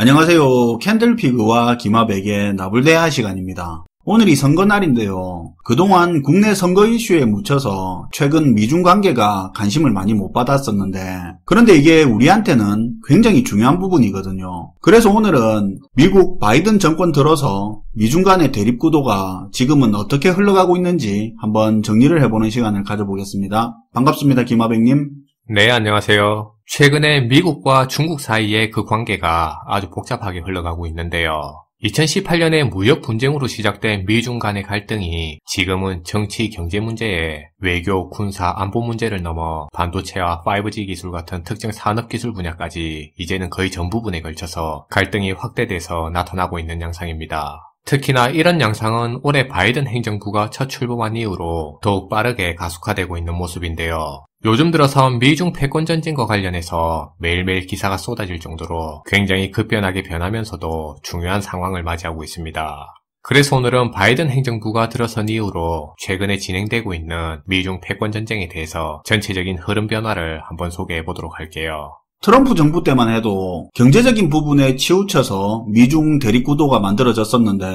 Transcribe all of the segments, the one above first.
안녕하세요. 캔들피그와 김하백의 나불대화 시간입니다. 오늘이 선거날인데요. 그동안 국내 선거 이슈에 묻혀서 최근 미중 관계가 관심을 많이 못 받았었는데, 그런데 이게 우리한테는 굉장히 중요한 부분이거든요. 그래서 오늘은 미국 바이든 정권 들어서 미중 간의 대립 구도가 지금은 어떻게 흘러가고 있는지 한번 정리를 해보는 시간을 가져보겠습니다. 반갑습니다, 김하백님. 네, 안녕하세요. 최근에 미국과 중국 사이의 그 관계가 아주 복잡하게 흘러가고 있는데요. 2018년에 무역 분쟁으로 시작된 미중 간의 갈등이 지금은 정치, 경제 문제에 외교, 군사, 안보 문제를 넘어 반도체와 5G 기술 같은 특정 산업 기술 분야까지 이제는 거의 전 부분에 걸쳐서 갈등이 확대돼서 나타나고 있는 양상입니다. 특히나 이런 양상은 올해 바이든 행정부가 첫 출범한 이후로 더욱 빠르게 가속화되고 있는 모습인데요. 요즘 들어서 미중 패권 전쟁과 관련해서 매일매일 기사가 쏟아질 정도로 굉장히 급변하게 변하면서도 중요한 상황을 맞이하고 있습니다. 그래서 오늘은 바이든 행정부가 들어선 이후로 최근에 진행되고 있는 미중 패권 전쟁에 대해서 전체적인 흐름 변화를 한번 소개해 보도록 할게요. 트럼프 정부 때만 해도 경제적인 부분에 치우쳐서 미중 대립 구도가 만들어졌었는데,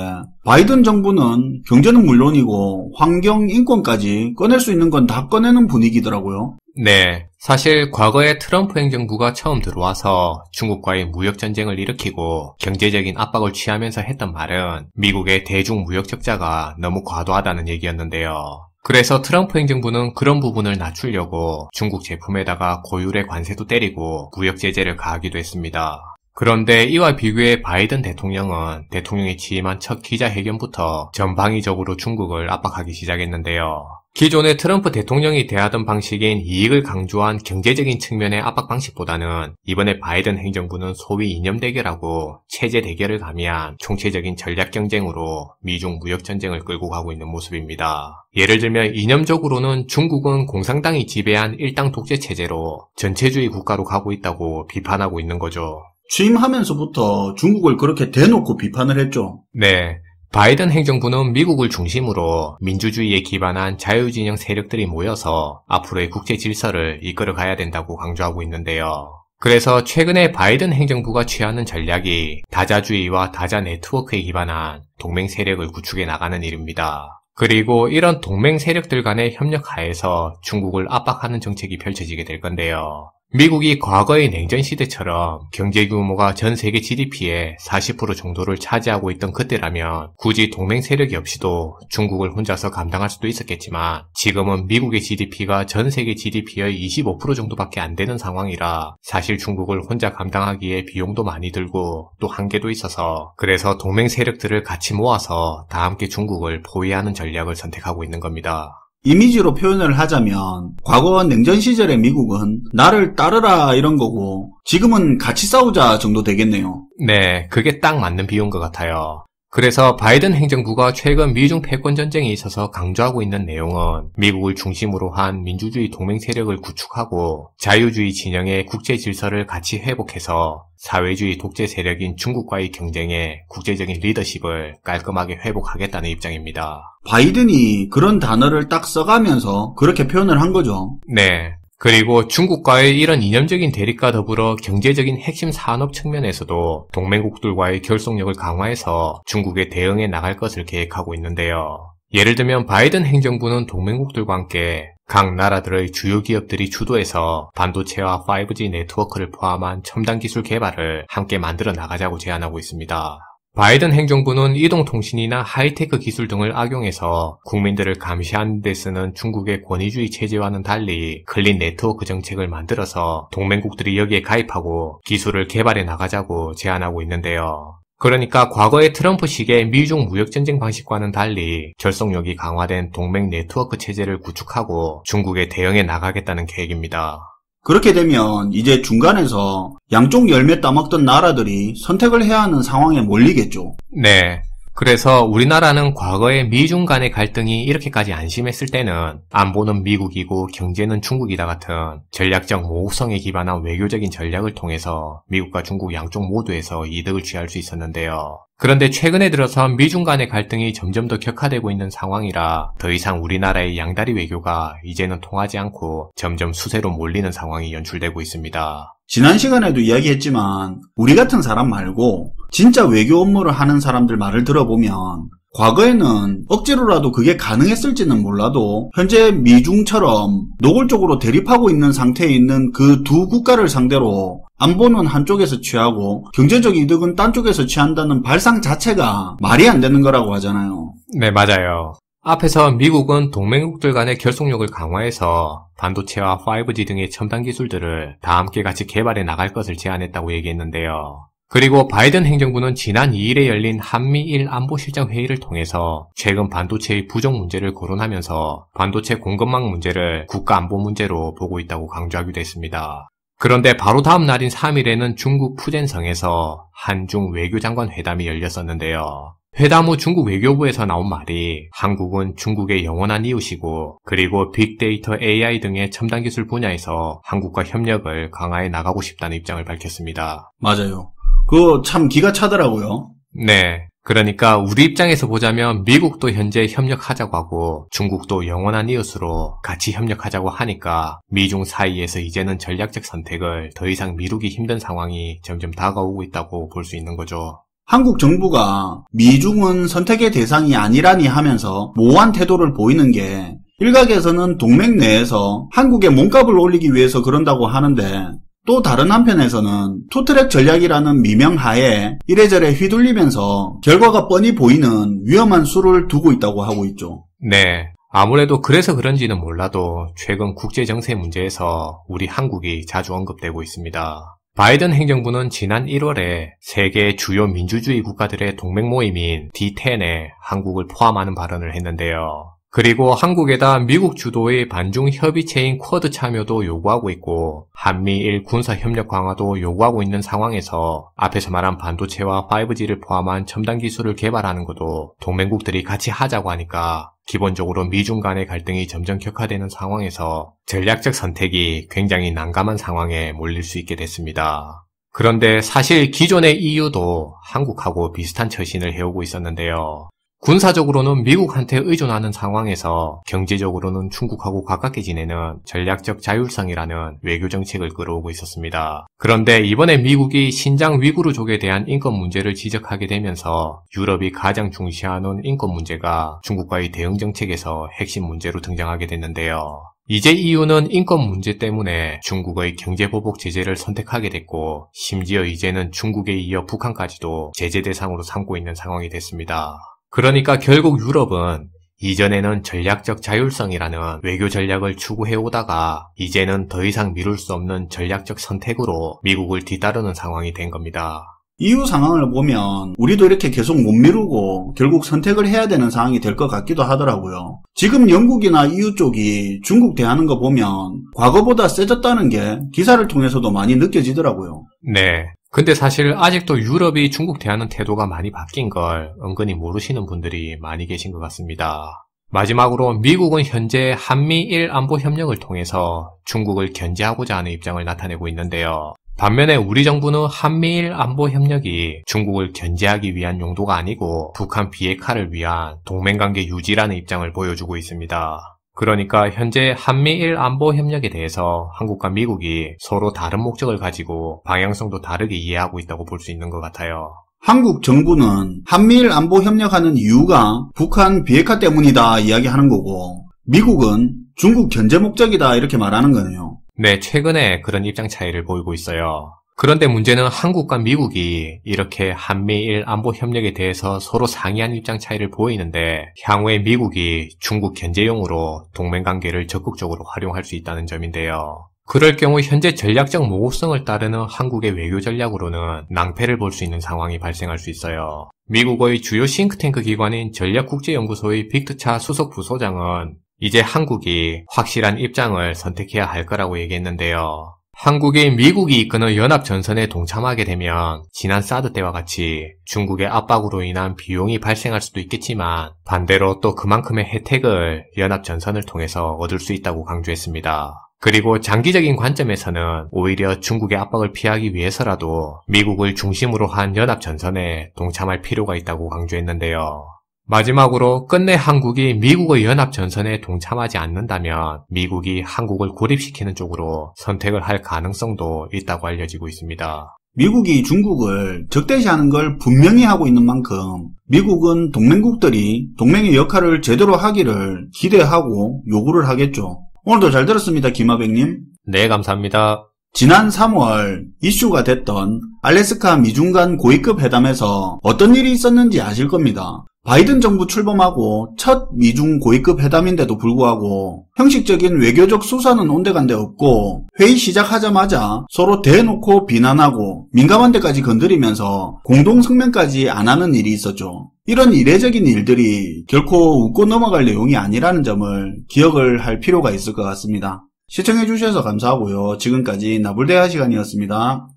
바이든 정부는 경제는 물론이고 환경, 인권까지 꺼낼 수 있는 건 다 꺼내는 분위기더라고요. 네, 사실 과거에 트럼프 행정부가 처음 들어와서 중국과의 무역전쟁을 일으키고 경제적인 압박을 취하면서 했던 말은 미국의 대중 무역 적자가 너무 과도하다는 얘기였는데요. 그래서 트럼프 행정부는 그런 부분을 낮추려고 중국 제품에다가 고율의 관세도 때리고 무역 제재를 가하기도 했습니다. 그런데 이와 비교해 바이든 대통령은 대통령이 취임한 첫 기자회견부터 전방위적으로 중국을 압박하기 시작했는데요. 기존의 트럼프 대통령이 대하던 방식인 이익을 강조한 경제적인 측면의 압박 방식보다는 이번에 바이든 행정부는 소위 이념 대결하고 체제 대결을 가미한 총체적인 전략 경쟁으로 미중 무역 전쟁을 끌고 가고 있는 모습입니다. 예를 들면 이념적으로는 중국은 공산당이 지배한 일당 독재 체제로 전체주의 국가로 가고 있다고 비판하고 있는 거죠. 취임하면서부터 중국을 그렇게 대놓고 비판을 했죠. 네. 바이든 행정부는 미국을 중심으로 민주주의에 기반한 자유진영 세력들이 모여서 앞으로의 국제 질서를 이끌어 가야 된다고 강조하고 있는데요. 그래서 최근에 바이든 행정부가 취하는 전략이 다자주의와 다자 네트워크에 기반한 동맹 세력을 구축해 나가는 일입니다. 그리고 이런 동맹 세력들 간의 협력 하에서 중국을 압박하는 정책이 펼쳐지게 될 건데요. 미국이 과거의 냉전 시대처럼 경제 규모가 전 세계 GDP의 40% 정도를 차지하고 있던 그때라면 굳이 동맹 세력이 없이도 중국을 혼자서 감당할 수도 있었겠지만, 지금은 미국의 GDP가 전 세계 GDP의 25% 정도밖에 안 되는 상황이라 사실 중국을 혼자 감당하기에 비용도 많이 들고 또 한계도 있어서, 그래서 동맹 세력들을 같이 모아서 다 함께 중국을 포위하는 전략을 선택하고 있는 겁니다. 이미지로 표현을 하자면 과거 냉전 시절의 미국은 나를 따르라 이런 거고, 지금은 같이 싸우자 정도 되겠네요. 네, 그게 딱 맞는 비유인 것 같아요. 그래서 바이든 행정부가 최근 미중 패권 전쟁에 있어서 강조하고 있는 내용은 미국을 중심으로 한 민주주의 동맹 세력을 구축하고 자유주의 진영의 국제 질서를 같이 회복해서 사회주의 독재 세력인 중국과의 경쟁에 국제적인 리더십을 깔끔하게 회복하겠다는 입장입니다. 바이든이 그런 단어를 딱 써가면서 그렇게 표현을 한 거죠. 네. 그리고 중국과의 이런 이념적인 대립과 더불어 경제적인 핵심 산업 측면에서도 동맹국들과의 결속력을 강화해서 중국에 대응해 나갈 것을 계획하고 있는데요. 예를 들면 바이든 행정부는 동맹국들과 함께 각 나라들의 주요 기업들이 주도해서 반도체와 5G 네트워크를 포함한 첨단 기술 개발을 함께 만들어 나가자고 제안하고 있습니다. 바이든 행정부는 이동통신이나 하이테크 기술 등을 악용해서 국민들을 감시하는 데 쓰는 중국의 권위주의 체제와는 달리 클린 네트워크 정책을 만들어서 동맹국들이 여기에 가입하고 기술을 개발해 나가자고 제안하고 있는데요. 그러니까 과거의 트럼프식의 미중 무역전쟁 방식과는 달리 결속력이 강화된 동맹 네트워크 체제를 구축하고 중국에 대응해 나가겠다는 계획입니다. 그렇게 되면 이제 중간에서 양쪽 열매 따먹던 나라들이 선택을 해야 하는 상황에 몰리겠죠. 네. 그래서 우리나라는 과거에 미중 간의 갈등이 이렇게까지 안 심했을 때는 안보는 미국이고 경제는 중국이다 같은 전략적 모호성에 기반한 외교적인 전략을 통해서 미국과 중국 양쪽 모두에서 이득을 취할 수 있었는데요. 그런데 최근에 들어서 미중 간의 갈등이 점점 더 격화되고 있는 상황이라 더 이상 우리나라의 양다리 외교가 이제는 통하지 않고 점점 수세로 몰리는 상황이 연출되고 있습니다. 지난 시간에도 이야기했지만 우리 같은 사람 말고 진짜 외교 업무를 하는 사람들 말을 들어보면 과거에는 억지로라도 그게 가능했을지는 몰라도 현재 미중처럼 노골적으로 대립하고 있는 상태에 있는 그 두 국가를 상대로 안보는 한쪽에서 취하고 경제적 이득은 딴 쪽에서 취한다는 발상 자체가 말이 안 되는 거라고 하잖아요. 네, 맞아요. 앞에서 미국은 동맹국들 간의 결속력을 강화해서 반도체와 5G 등의 첨단 기술들을 다 함께 같이 개발해 나갈 것을 제안했다고 얘기했는데요. 그리고 바이든 행정부는 지난 2일에 열린 한미일 안보실장 회의를 통해서 최근 반도체의 부족 문제를 거론하면서 반도체 공급망 문제를 국가 안보 문제로 보고 있다고 강조하기도 했습니다. 그런데 바로 다음 날인 3일에는 중국 푸젠성에서 한중 외교장관 회담이 열렸었는데요. 회담 후 중국 외교부에서 나온 말이 한국은 중국의 영원한 이웃이고 그리고 빅데이터 AI 등의 첨단 기술 분야에서 한국과 협력을 강화해 나가고 싶다는 입장을 밝혔습니다. 맞아요. 그거 참 기가 차더라고요. 네. 그러니까 우리 입장에서 보자면 미국도 현재 협력하자고 하고 중국도 영원한 이웃으로 같이 협력하자고 하니까 미중 사이에서 이제는 전략적 선택을 더 이상 미루기 힘든 상황이 점점 다가오고 있다고 볼 수 있는 거죠. 한국 정부가 미중은 선택의 대상이 아니라니 하면서 모호한 태도를 보이는 게 일각에서는 동맹 내에서 한국의 몸값을 올리기 위해서 그런다고 하는데 또 다른 한편에서는 투트랙 전략이라는 미명하에 이래저래 휘둘리면서 결과가 뻔히 보이는 위험한 수를 두고 있다고 하고 있죠. 네. 아무래도 그래서 그런지는 몰라도 최근 국제 정세 문제에서 우리 한국이 자주 언급되고 있습니다. 바이든 행정부는 지난 1월에 세계 주요 민주주의 국가들의 동맹 모임인 D10에 한국을 포함하는 발언을 했는데요. 그리고 한국에다 미국 주도의 반중 협의체인 쿼드 참여도 요구하고 있고 한미일 군사협력 강화도 요구하고 있는 상황에서 앞에서 말한 반도체와 5G를 포함한 첨단 기술을 개발하는 것도 동맹국들이 같이 하자고 하니까 기본적으로 미중 간의 갈등이 점점 격화되는 상황에서 전략적 선택이 굉장히 난감한 상황에 몰릴 수 있게 됐습니다. 그런데 사실 기존의 EU도 한국하고 비슷한 처신을 해오고 있었는데요. 군사적으로는 미국한테 의존하는 상황에서 경제적으로는 중국하고 가깝게 지내는 전략적 자율성이라는 외교 정책을 끌어오고 있었습니다. 그런데 이번에 미국이 신장 위구르족에 대한 인권 문제를 지적하게 되면서 유럽이 가장 중시하는 인권 문제가 중국과의 대응 정책에서 핵심 문제로 등장하게 됐는데요. 이제 EU는 인권 문제 때문에 중국의 경제보복 제재를 선택하게 됐고 심지어 이제는 중국에 이어 북한까지도 제재 대상으로 삼고 있는 상황이 됐습니다. 그러니까 결국 유럽은 이전에는 전략적 자율성이라는 외교 전략을 추구해오다가 이제는 더 이상 미룰 수 없는 전략적 선택으로 미국을 뒤따르는 상황이 된 겁니다. EU 상황을 보면 우리도 이렇게 계속 못 미루고 결국 선택을 해야 되는 상황이 될 것 같기도 하더라고요. 지금 영국이나 EU 쪽이 중국 대하는 거 보면 과거보다 세졌다는 게 기사를 통해서도 많이 느껴지더라고요. 네. 근데 사실 아직도 유럽이 중국 대하는 태도가 많이 바뀐 걸 은근히 모르시는 분들이 많이 계신 것 같습니다. 마지막으로 미국은 현재 한미일 안보 협력을 통해서 중국을 견제하고자 하는 입장을 나타내고 있는데요. 반면에 우리 정부는 한미일 안보 협력이 중국을 견제하기 위한 용도가 아니고 북한 비핵화를 위한 동맹관계 유지라는 입장을 보여주고 있습니다. 그러니까 현재 한미일 안보 협력에 대해서 한국과 미국이 서로 다른 목적을 가지고 방향성도 다르게 이해하고 있다고 볼 수 있는 것 같아요. 한국 정부는 한미일 안보 협력하는 이유가 북한 비핵화 때문이다 이야기하는 거고 미국은 중국 견제 목적이다 이렇게 말하는 거네요. 네, 최근에 그런 입장 차이를 보이고 있어요. 그런데 문제는 한국과 미국이 이렇게 한미일 안보 협력에 대해서 서로 상이한 입장 차이를 보이는데 향후에 미국이 중국 견제용으로 동맹 관계를 적극적으로 활용할 수 있다는 점인데요. 그럴 경우 현재 전략적 모호성을 따르는 한국의 외교 전략으로는 낭패를 볼 수 있는 상황이 발생할 수 있어요. 미국의 주요 싱크탱크 기관인 전략국제연구소의 빅트차 수석 부소장은 이제 한국이 확실한 입장을 선택해야 할 거라고 얘기했는데요. 한국이 미국이 이끄는 연합전선에 동참하게 되면 지난 사드 때와 같이 중국의 압박으로 인한 비용이 발생할 수도 있겠지만 반대로 또 그만큼의 혜택을 연합전선을 통해서 얻을 수 있다고 강조했습니다. 그리고 장기적인 관점에서는 오히려 중국의 압박을 피하기 위해서라도 미국을 중심으로 한 연합전선에 동참할 필요가 있다고 강조했는데요. 마지막으로 끝내 한국이 미국의 연합전선에 동참하지 않는다면 미국이 한국을 고립시키는 쪽으로 선택을 할 가능성도 있다고 알려지고 있습니다. 미국이 중국을 적대시하는 걸 분명히 하고 있는 만큼 미국은 동맹국들이 동맹의 역할을 제대로 하기를 기대하고 요구를 하겠죠. 오늘도 잘 들었습니다, 김하백님. 네, 감사합니다. 지난 3월 이슈가 됐던 알래스카 미중 간 고위급 회담에서 어떤 일이 있었는지 아실 겁니다. 바이든 정부 출범하고 첫 미중 고위급 회담인데도 불구하고 형식적인 외교적 수사는 온데간데 없고 회의 시작하자마자 서로 대놓고 비난하고 민감한 데까지 건드리면서 공동성명까지 안 하는 일이 있었죠. 이런 이례적인 일들이 결코 웃고 넘어갈 내용이 아니라는 점을 기억을 할 필요가 있을 것 같습니다. 시청해주셔서 감사하고요. 지금까지 나불대화 시간이었습니다.